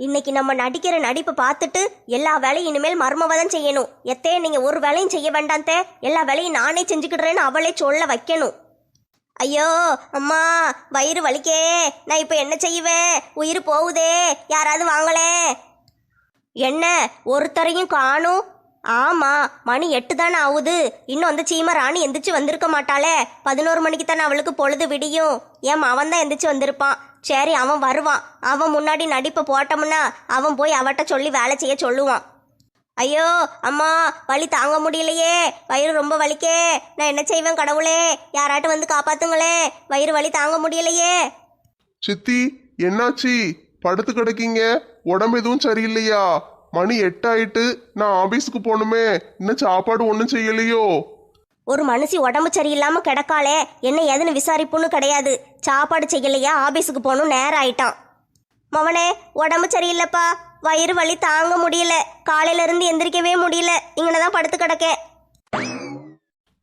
இன்னைக்கு நம்ம நடிக்கிற நடிப்பை பார்த்துட்டு எல்லா வேலையும் இனிமேல் மருமவ தான் செய்யணும். எத்தே நீங்க ஒரு வேலையும் செய்ய வேண்டாம் தே, எல்லா வேலையும் நானே செஞ்சுக்கிடுறேன்னு அவளே சொல்ல வைக்கணும். ஐயோ அம்மா வயிறு வலிக்கே, நான் இப்போ என்ன செய்வேன்? உயிர் போகுதே, யாராவது வாங்களே. என்ன ஒருத்தரையும் காணும்? ஆமா மணி 8 தானே ஆகுது. இன்னும் அந்த சீமா ராணி எந்திரிச்சு வந்திருக்க மாட்டாளே. 11 மணிக்கு தானே அவளுக்கு பொழுது விடியும். ஏன் அவன் தான் எந்திரிச்சு வந்திருப்பான். சரி அவன் வருவான். அவன் முன்னாடி நடிப்பை போட்டோம்னா அவன் போய் அவட்ட சொல்லி வேலை செய்ய சொல்லுவான். ஐயோ அம்மா வலி தாங்க முடியலையே, வயிறு ரொம்ப வலிக்கே, நான் என்ன செய்வேன் கடவுளே, யாராட்டும் வந்து காப்பாத்துங்களே, வயிறு வலி தாங்க முடியலையே. சித்தி என்னாச்சு? படுத்து கிடக்கீங்க, உடம்பு எதுவும் சரியில்லையா? மணி 8 ஆயிட்டு, நான் ஆபீஸ்க்கு போகணுமே, இன்னும் சாப்பாடு ஒன்றும் செய்யலையோ? ஒரு மனுஷி உடம்பு சரியில்லாம கிடக்காளே, என்ன ஏதுன்னு விசாரிப்புன்னு கிடையாது. சாப்பாடு செய்யலையா, ஆபீஸுக்கு போகணும், நேரம் ஆயிட்டான். மவனே உடம்பு சரியில்லைப்பா, வயிறு வலி தாங்க முடியல, காலையில இருந்து எந்திரிக்கவே முடியல, இங்கனதான் படுத்து கிடக்கேன்.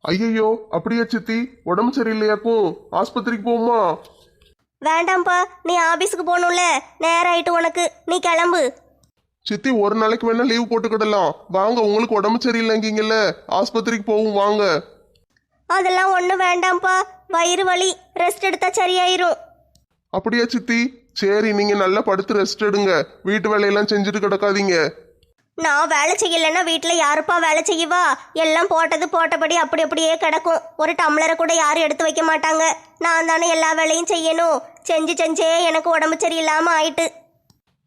ஐயையோ அப்படியா சித்தி? உடம்பு சரியில்லையாக்கும், ஆஸ்பத்திரிக்கு போகுமா? வேண்டாம்ப்பா, நீ ஆபீஸுக்கு போகணும்ல, நேரம் ஆயிட்டு உனக்கு, நீ கிளம்பு. சித்தி ஒரு நாளைக்கு வேணா லீவ் போட்டுக்கிடலாம் வாங்க, உங்களுக்கு உடம்பு சரியில்லைங்கீங்கல்ல, ஆஸ்பத்திரிக்கு போகும் வாங்க. அதெல்லாம் ஒன்றும் வேண்டாம்ப்பா, வயிறு வலி, ரெஸ்ட் எடுத்தா சரியாயிரும். அப்படியா சித்தி? சரி நீங்க நல்லா படுத்து ரெஸ்ட் எடுங்க, வீட்டு வேலையெல்லாம் செஞ்சுட்டு கிடக்காதீங்க. நான் வேலை செய்யலைன்னா வீட்டில் யாருப்பா வேலை செய்வா? எல்லாம் போட்டது போட்டபடி அப்படி அப்படியே கிடக்கும். ஒரு டம்ளரை கூட யாரும் எடுத்து வைக்க மாட்டாங்க. நான் தானே எல்லா வேலையும் செய்யணும். செஞ்சே எனக்கு உடம்பு சரியில்லாமல் ஆயிட்டு.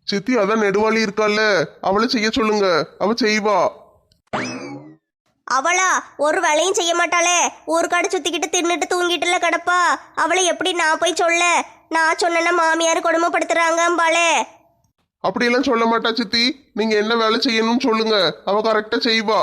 சித்தி அதான் நெடுவாளி இருக்கால, அவளை செய்ய சொல்லுங்க, அவ செய்வா. அவளா ஒரு வேலையும் செய்ய மாட்டாளே, ஊருக்காடு சுத்திக்கிட்டு தின்னுட்டு தூங்கிட்டுல கிடப்பா. அவளை எப்படி நான் போய் சொல்ல? நான் சொன்னேன்னா மாமியார் கொடுமைப்படுத்துறாங்கம்பாளே. அப்படியெல்லாம் சொல்ல மாட்டா சித்தி, நீங்க என்ன வேலை செய்யணும்னு சொல்லுங்க, அவ கரெக்டா செய்வா.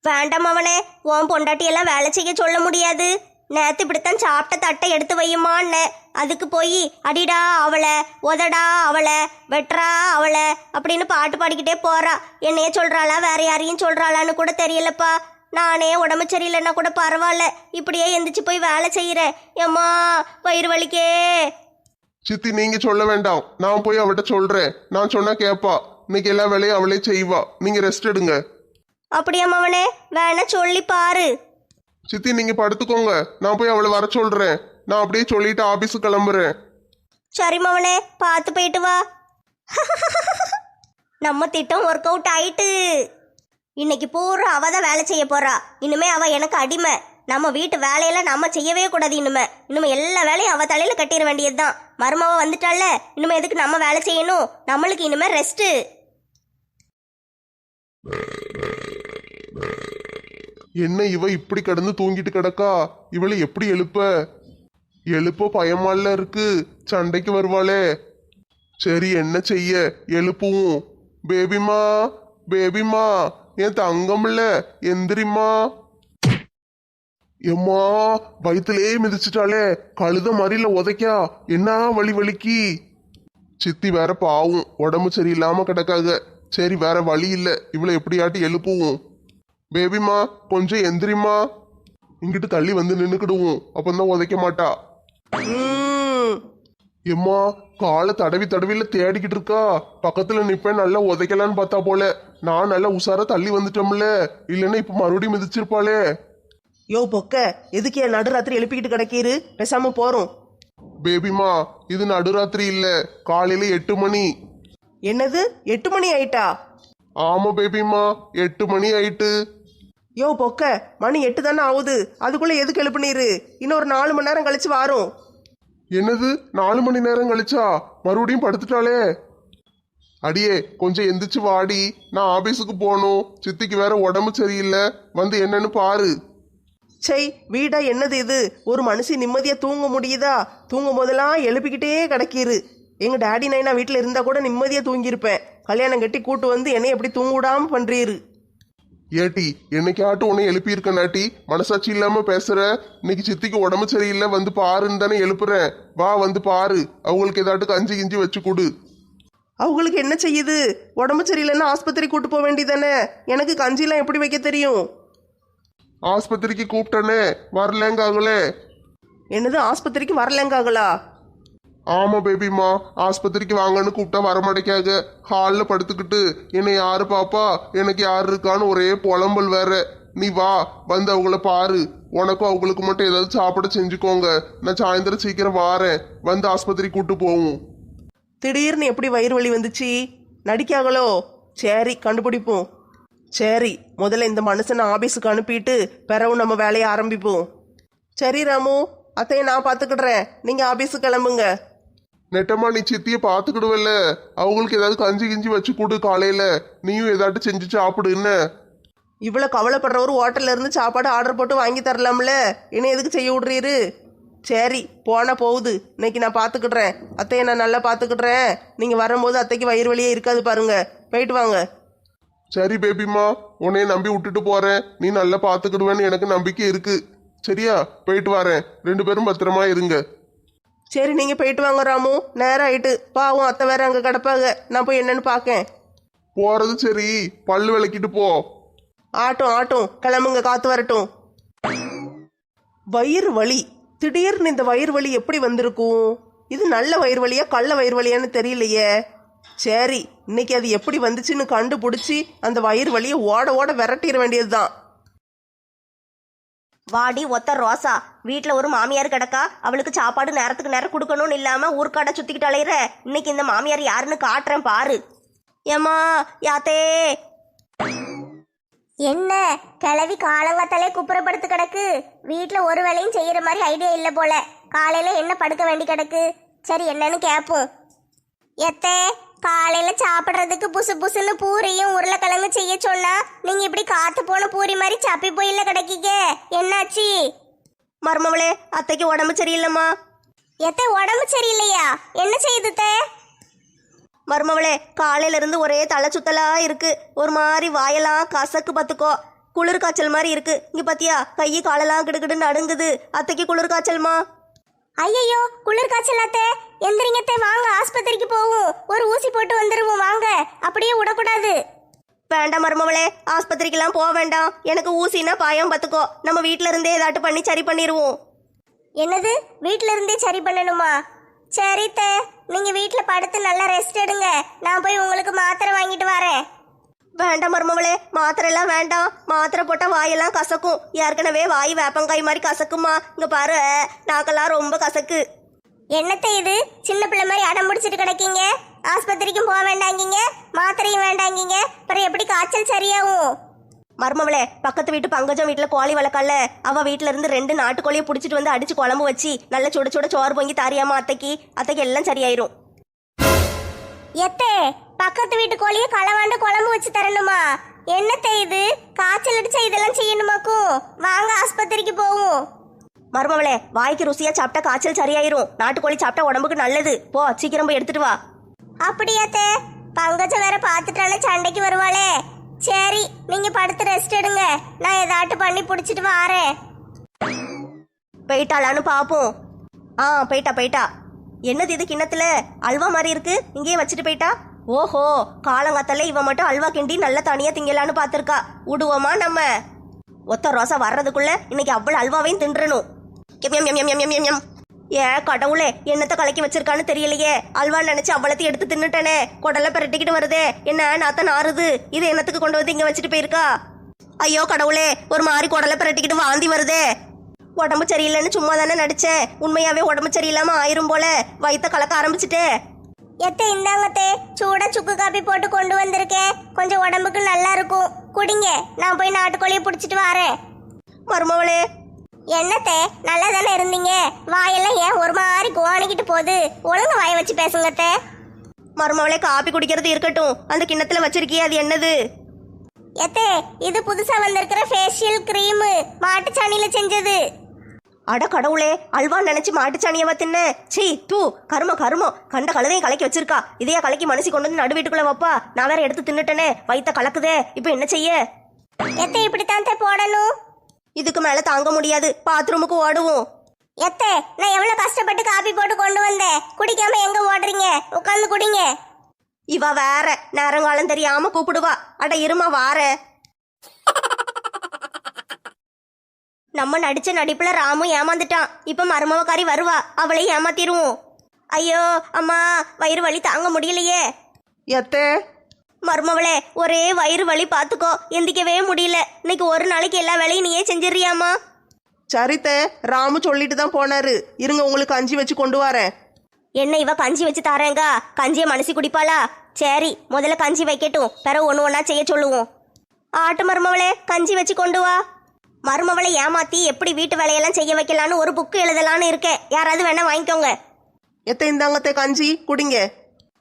வேண்டாம் அவனே, உன் பொண்டாட்டியெல்லாம் வேலை செய்ய சொல்ல முடியாது. நேத்து இப்படித்தான் சாப்பிட்ட தட்டை எடுத்து வையுமான்னு, அதுக்கு போய் அடிடா அவளை, உதடா அவளை, வெட்டுறா அவளை அப்படின்னு பாட்டு பாடிக்கிட்டே போறா. என்னைய சொல்றாளா வேற யாரையும் சொல்றாளான்னு கூட தெரியலப்பா. நானே உடம்பு சரியில்லைன்னா கூட பரவாயில்ல, இப்படியே எந்திரிச்சு போய் வேலை செய்யறேன். ஏம்மா வயிறு வலிக்கே. சித்தி நீங்க சொல்ல வேண்டாம், நான் போய் அவட்ட சொல்றேன், நான் சொன்னா கேப்பா. இன்னைக்கு எல்லா வேலையும் அவளே செய்வா, நீங்க ரெஸ்ட் எடுங்க. அப்படியா மவனே, வேணா சொல்லி பாரு. சித்தி நீங்க படுத்துக்கோங்க, நான் போய் அவளை வர சொல்றேன். நான் அப்படியே சொல்லிட்டு ஆபீஸுக்கு கிளம்புறேன். சரி மவனே, பார்த்து போயிட்டு வா. நம்ம திட்டம் ஒர்க் அவுட் ஆயிட்டு. இன்னைக்கு பூரா அவ தான் வேலை செய்ய போறா. இனிமே அவ எனக்கு அடிமை. நம்ம வீட்டு வேலையெல்லாம் நம்ம செய்யவே கூடாது. இனிமே எல்லா வேலையும் அவ தலையில கட்டிட வேண்டியதுதான். மருமவ வந்துட்டால, இனிமே எதுக்கு நம்ம வேலை செய்யணும்? நம்மளுக்கு இனிமே ரெஸ்ட். என்ன இவ இப்படி கிடந்து தூங்கிட்டு கிடக்கா? இவளை எப்படி எழுப்ப பயமால இருக்கு, சண்டைக்கு வருவாளே. சரி என்ன செய்ய, எழுப்புவோம். பேபிமா பேபிமா, என் தங்கம்ல எந்திரிமா. எம்மா வயிற்றுலயே மிதிச்சிட்டாளே, கழுத மாதிரில உதைக்கா, என்ன வலிக்கு. சித்தி வேற பாவும், உடம்பு சரியில்லாம கிடக்காக. சரி வேற வழி இல்ல, இவளை எப்படியாட்டி எழுப்புவோம். பேபிமா கொஞ்சம் எந்திரிமா, இங்கிட்டு தள்ளி வந்து நின்னுக்கிடுவோம், அப்பந்தான் உதைக்க மாட்டா. எம்மா காலை தடவில தேடிக்கிட்டு இருக்கா. பக்கத்துல நிப்பேன் நல்லா உதைக்கலான்னு பார்த்தா போல, நான் நல்லா உசாரா தள்ளி வந்துட்டோம்ல, இல்லைன்னா இப்ப மறுபடியும் மிதிச்சிருப்பாளே. யோ பொக்க, எதுக்கு என் நடுராத்திரி எழுப்பிக்கிட்டு கிடக்கீரு? பேசாம போறோம். பேபிமா இது நடுராத்திரி இல்ல, காலையில 8 மணி. என்னது 8 மணி ஆயிட்டா? ஆமா பேபிமா 8 மணி ஆயிட்டு. யோ பொக்க, மணி 8 தானே ஆகுது, அதுக்குள்ள எதுக்கு எழுப்புனீரு? இன்னொரு 4 மணி நேரம் கழிச்சு வாரோம். என்னது 4 மணி நேரம் கழிச்சா? மறுபடியும் படுத்துட்டாளே. அடியே கொஞ்சம் எந்திரிச்சு வாடி, நான் ஆபீஸுக்கு போகணும். சித்திக்கு வேற உடம்பு சரியில்லை, வந்து என்னன்னு பாரு. சை வீடா என்னது இது? ஒரு மனுஷி நிம்மதியா தூங்க முடியுதா? தூங்கும் போதெல்லாம் எழுப்பிக்கிட்டே கிடக்கீரு. எங்க டாடி நைனா வீட்டில் இருந்தா கூட நிம்மதியா தூங்கியிருப்பேன். கல்யாணம் கட்டி கூட்டு வந்து என்னை எப்படி தூங்க விடாம பண்றீரு? ஏட்டி என்னைக்காட்டும் உன்னை எழுப்பியிருக்க நாட்டி, மனசாட்சி இல்லாம பேசுற. இன்னைக்கு சித்திக்கு உடம்பு சரியில்லை, வந்து பாருன்னு தானே எழுப்புறேன். வா வந்து பாரு, அவங்களுக்கு ஏதாட்டு கஞ்சி கிஞ்சி வச்சு கொடு. அவங்களுக்கு என்ன செய்யுது? உடம்பு சரியில்லைன்னா ஆஸ்பத்திரி கூட்டு போக வேண்டியதானே? எனக்கு கஞ்சிலாம் எப்படி வைக்க தெரியும்? ஆஸ்பத்திரிக்கு கூப்பிட்டனே, வரலங்காங்களே. என்னது ஆஸ்பத்திரிக்கு வரலங்காங்களா? ஆமா பேபிம்மா, ஆஸ்பத்திரிக்கு வாங்கன்னு கூப்பிட்டா வரமாட்டேக்காக. ஹாலில் படுத்துக்கிட்டு என்னை யாரு பாப்பா, எனக்கு யாரு இருக்கான்னு ஒரே புலம்பல் வேற. நீ வா, வந்து அவங்கள பாரு. உனக்கும் அவங்களுக்கு மட்டும் ஏதாவது சாப்பிட செஞ்சுக்கோங்க. நான் சாயந்தரம் சீக்கிரம் வாரேன், வந்து ஆஸ்பத்திரி கூட்டு போவோம். திடீர்னு எப்படி வயிறு வலி வந்துச்சு? நடிக்காங்களோ? சரி, கண்டுபிடிப்போம். சரி, முதல்ல இந்த மனுஷனை ஆபீஸுக்கு அனுப்பிட்டு பிறகு நம்ம வேலையை ஆரம்பிப்போம். சரி ராமு, அத்தையை நான் பார்த்துக்கிடுறேன், நீங்கள் ஆபீஸுக்கு கிளம்புங்க. நெட்டம்மா, நீ சித்தியை பார்த்துக்கிடுவல்ல, அவங்களுக்கு ஏதாவது கஞ்சி கிஞ்சி வச்சு கொடு காலையில. நீயும் ஏதாட்டு செஞ்சு சாப்பிடு. என்ன இவ்வளோ கவலைப்படுற ஒரு ஹோட்டல்ல இருந்து சாப்பாடு ஆர்டர் போட்டு வாங்கி தரலாம்ல, என்ன எதுக்கு செய்ய விட்றீரு? சரி, போனால் போகுது. இன்னைக்கு நான் பார்த்துக்கிடுறேன், அத்தையை நான் நல்லா பார்த்துக்கிடுறேன். நீங்கள் வரும்போது அத்தைக்கு வயிறு வலியே இருக்காது பாருங்க. போயிட்டு வாங்க. சரி பேபிம்மா, உன்னைய நம்பி விட்டுட்டு போறேன். நீ நல்லா பார்த்துக்கிடுவேன்னு எனக்கு நம்பிக்கை இருக்கு. சரியா, போயிட்டு வரேன். 2 பேரும் பத்திரமா இருங்க. சரி, நீங்கள் போயிட்டு வாங்க ராமு. நேரம் ஆயிட்டு, பாவம் அத்தை வேற அங்கே கிடப்பாங்க. நான் போய் என்னன்னு பார்க்கேன். போறது சரி, பல்லு விளக்கிட்டு போ. ஆட்டும் ஆட்டும், கிளம்புங்க, காத்து வரட்டும். வயிறு வலி, திடீர்னு இந்த வயிறு வலி எப்படி வந்திருக்கும்? இது நல்ல வயிறு வலியா கள்ள வயிறு வலியான்னு தெரியலையே. சரி, இன்னைக்கு அது எப்படி வந்துச்சுன்னு கண்டுபிடிச்சி அந்த வயிறு வலியை ஓட ஓட விரட்டிட வேண்டியதுதான். வாடி ஒத்த ரோசா, வீட்டில் ஒரு மாமியார் கிடக்கா, அவளுக்கு சாப்பாடு நேரத்துக்கு நேரம் கொடுக்கணும்னு இல்லாம ஊர்க்காடை சுத்திக்கிட்டு அலையிற. இன்னைக்கு இந்த மாமியார் யாருன்னு காட்டுறேன் பாரு. ஏமா யாத்தே, என்ன கிளவி காலங்காத்தாலே குப்புறப்படுத்து கிடக்கு? வீட்டில் ஒரு வேலையும் செய்யற மாதிரி ஐடியா இல்லை போல. காலையில என்ன படுக்க வேண்டி கிடக்கு? சரி, என்னன்னு கேட்போம். எத்தே, காலையில சாப்பிட்றதுக்கு புசு புசுன்னு பூரியும் உருளைக்கிழங்கு செய்ய சொன்னா நீங்க இப்படி காத்து போன பூரி மாதிரி சப்பி போயில கிடக்கீங்க. என்னாச்சு? மருமவளே, அத்தைக்கு உடம்பு சரியில்லைம்மா. எத்தே, உடம்பு சரியில்லையா? என்ன செய்யுது தே? மருமவளே, காலையில இருந்து ஒரே தலை சுத்தலா இருக்கு. ஒரு மாதிரி வாயெல்லாம் கசக்கு பத்துக்கோ. குளிர் காய்ச்சல் மாதிரி இருக்கு. இங்க பாத்தியா, கை காலெல்லாம் கிடுகிடுன்னு நடுங்குது. அத்தைக்கு குளிர் காய்ச்சல்மா. ஐயோ, குளிர் காய்ச்சலாத்தே. எந்திரிங்கத்தே, வாங்க ஆஸ்பத்திரிக்கு போவோம். ஒரு ஊசி போட்டு வந்துருவோம் வாங்க. அப்படியே விடக்கூடாது. வேண்டாம் மருமவளே, ஆஸ்பத்திரிக்கெல்லாம் போக வேண்டாம். எனக்கு ஊசினா பாயம் பத்துக்கோ. நம்ம வீட்டில இருந்தே ஏதாட்டு பண்ணி சரி பண்ணிடுவோம். என்னது, வீட்டில இருந்தே சரி பண்ணணுமா? சரி தே, நீங்க வீட்டில் படுத்து நல்லா ரெஸ்ட் எடுங்க. நான் போய் உங்களுக்கு மாத்திரை வாங்கிட்டு வரேன். வேண்டாம் மருமவளே, மாத்திரை எல்லாம் வேண்டாம். மாத்திரை போட்டா வாயெல்லாம் கசக்கும். ஏற்கனவே வாய் வேப்பங்காய் மாதிரி கசக்குமா. இங்க பாரு, நாக்கெல்லாம் ரொம்ப கசக்கு. என்னத்தை இது, சின்ன பிள்ளை மாதிரி அடம் பிடிச்சிட்டு கிடக்கீங்க? ஆஸ்பத்திரிக்கும் போக வேண்டாங்கீங்க, மாத்திரையும் வேண்டாங்கீங்க. அப்புறம் எப்படி காய்ச்சல் சரியாகும்? மருமவளே, பக்கத்து வீட்டு பங்கஜம் வீட்டுல கோழி வளர்க்கல. அவ வீட்டுல இருந்து 2 நாட்டுக்கோழியை பிடிச்சிட்டு வந்து அடிச்சு குழம்பு வச்சு நல்ல சுட சுட சோறு பொங்கி தாரியாமா அத்தைக்கு எல்லாம் சரியாயிரும். எத்தே, பக்கத்து வீட்டு கோழியை களவாண்டு குழம்பு வச்சு தரணுமா? என்னத்தை இது, காய்ச்சல் அடிச்சா இதெல்லாம் செய்யணுமாக்கும்? வாங்க ஆஸ்பத்திரிக்கு போவோம். மருமவளே, வாய்க்கு ருசியா சாப்பிட்டா காய்ச்சல் சரியாயிரும். நாட்டுக்கோழி சாப்பிட்டா உடம்புக்கு நல்லது. போ, சீக்கிரம் போய் எடுத்துட்டு வா. அப்படியாத்தே, பங்கஜம் வேற பார்த்துட்டால சண்டைக்கு வருவாளே. சரி, நீங்க படுத்து ரெஸ்ட் எடுங்க, நான் ஏதாட்டு பண்ணி பிடிச்சிட்டு வாரேன். போயிட்டாளான்னு பாப்போம். போயிட்டா. என்னது இது கிண்ணத்துல அல்வா மாதிரி இருக்கு? இங்கேயே வச்சுட்டு போயிட்டா. ஓஹோ, காலங்காத்தால இவ மட்டும் அல்வா கிண்டி நல்லா தனியா திங்கலான்னு பாத்திருக்கா. விடுவோமா நம்ம? ஒத்த ரோசா வர்றதுக்குள்ள இன்னைக்கு அவ்வளவு அல்வாவையும் தின்றணும். ஏ கடவுளே, என்னத்த கலக்கி வச்சிருக்கான்னு தெரியலையே. அல்வான்னு நினைச்சு அவ்வளத்தையும் எடுத்து தின்னுட்டேனே. குடலை பிரட்டிக்கிட்டு வருதே. என்ன நாத்த நாறுது. இது என்னத்துக்கு கொண்டு வந்து இங்க வச்சுட்டு போயிருக்கா? ஐயோ கடவுளே, ஒரு மாதிரி குடலை பிரட்டிக்கிட்டு வாந்தி வருதே. உடம்பு சரியில்லைன்னு சும்மா தானே நடிச்சேன். உண்மையாவே உடம்பு சரியில்லாம ஆயிரும் போல. வயித்த கலக்க ஆரம்பிச்சுட்டே. எத்தே, இந்தாங்கத்தே, சூட சுக்கு காப்பி போட்டு கொண்டு வந்திருக்கேன். கொஞ்சம் உடம்புக்கு நல்லா இருக்கும், குடிங்க. நான் போய் நாட்டுக்கோழியை பிடிச்சிட்டு வரேன். மருமவளே, என்னத்தே, நல்லா தானே இருந்தீங்க? வாயெல்லாம் ஏன் ஒரு மாதிரி கோணிக்கிட்டு போகுது? ஒழுங்கு வாய வச்சு பேசுங்கத்தே. மருமவளே, காப்பி குடிக்கிறது இருக்கட்டும். அந்த கிண்ணத்துல வச்சிருக்கியே, அது என்னது? எத்தே, இது புதுசா வந்திருக்கிற ஃபேஷியல் கிரீம், மாட்டுச்சாணியில செஞ்சது. அட கடவுளே, அல்வா நினைச்சு மாட்டுச்சாணியவா தின்ன? சீ தூ, கருமம். கண்ட கழுதையும் கலக்கி வச்சிருக்கா. இதையா கலக்கி மனசி கொண்டு வந்து நடு வீட்டுக்குள்ள வைப்பா. நான் வேற எடுத்து தின்னுட்டேனே, வயித்த கலக்குதே. இப்ப என்ன செய்ய? எத்தே, இப்படித்தான் போடணும். இதுக்கு மேல தாங்க முடியாது. பாத்ரூமுக்கு ஓடுவோம். எத்தே, நான் எவ்வளவு கஷ்டப்பட்டு காப்பி போட்டு கொண்டு வந்தேன். குடிக்காம எங்க ஓடுறீங்க? உட்காந்து குடிங்க. இவ வேற நேரங்காலம் தெரியாம கூப்பிடுவா. அட இருமா வார. நம்ம நடிச்ச நடிப்புல ராமு ஏமாந்துட்டான். இப்ப மருமவக்காரி வருவா, அவளையும் ஏமாத்திருவோம். ஐயோ அம்மா வயிறு வலி தாங்க முடியலையே. எத்தே மருமவளே ஒரே வயிறு வலி பார்த்துக்கோ, எந்திக்கவே முடியல. இன்னைக்கு ஒரு நாளைக்கு எல்லா வேலையும் நீயே செஞ்சிடறியாம்மா? சரித்தே, ராமு சொல்லிட்டு தான் போனாரு. இருங்க, உங்களுக்கு கஞ்சி வச்சு கொண்டு வரேன். என்ன இவ கஞ்சி வச்சு தாரேங்கா? கஞ்சியை மனசி குடிப்பாளா? சரி முதல்ல கஞ்சி வைக்கட்டும், பிறகு ஒன்று ஒன்றா செய்ய சொல்லுவோம். ஆட்டு மருமவளே கஞ்சி வச்சு கொண்டு வா. மருமவளை ஏமாத்தி எப்படி வீட்டு வேலையெல்லாம் செய்ய வைக்கலான்னு ஒரு புக்கு எழுதலான்னு இருக்கேன். யாராவது வேணா வாங்கிக்கோங்க. எத்தே இந்தாங்கத்தே கஞ்சி குடிங்க.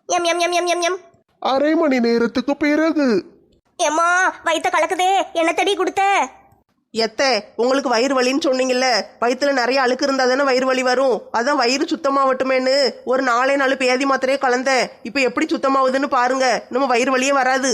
M M M M M M. அரை மணி நேரத்துக்கு பிறகு. ஏம்மா வயித்த கலக்குதே, என்ன தடி கொடுத்த? எத்தே, உங்களுக்கு வயிறு வலின்னு சொன்னீங்கல்ல, வயிற்றுல நிறைய அழுக்கு இருந்தா தானே வயிறு வலி வரும். அதான் வயிறு சுத்தமாகட்டுமேன்னு ஒரு 4 பேதி மாத்திரையே கலந்தேன். இப்போ எப்படி சுத்தமாகுதுன்னு பாருங்க, நம்ம வயிறு வலியே வராது.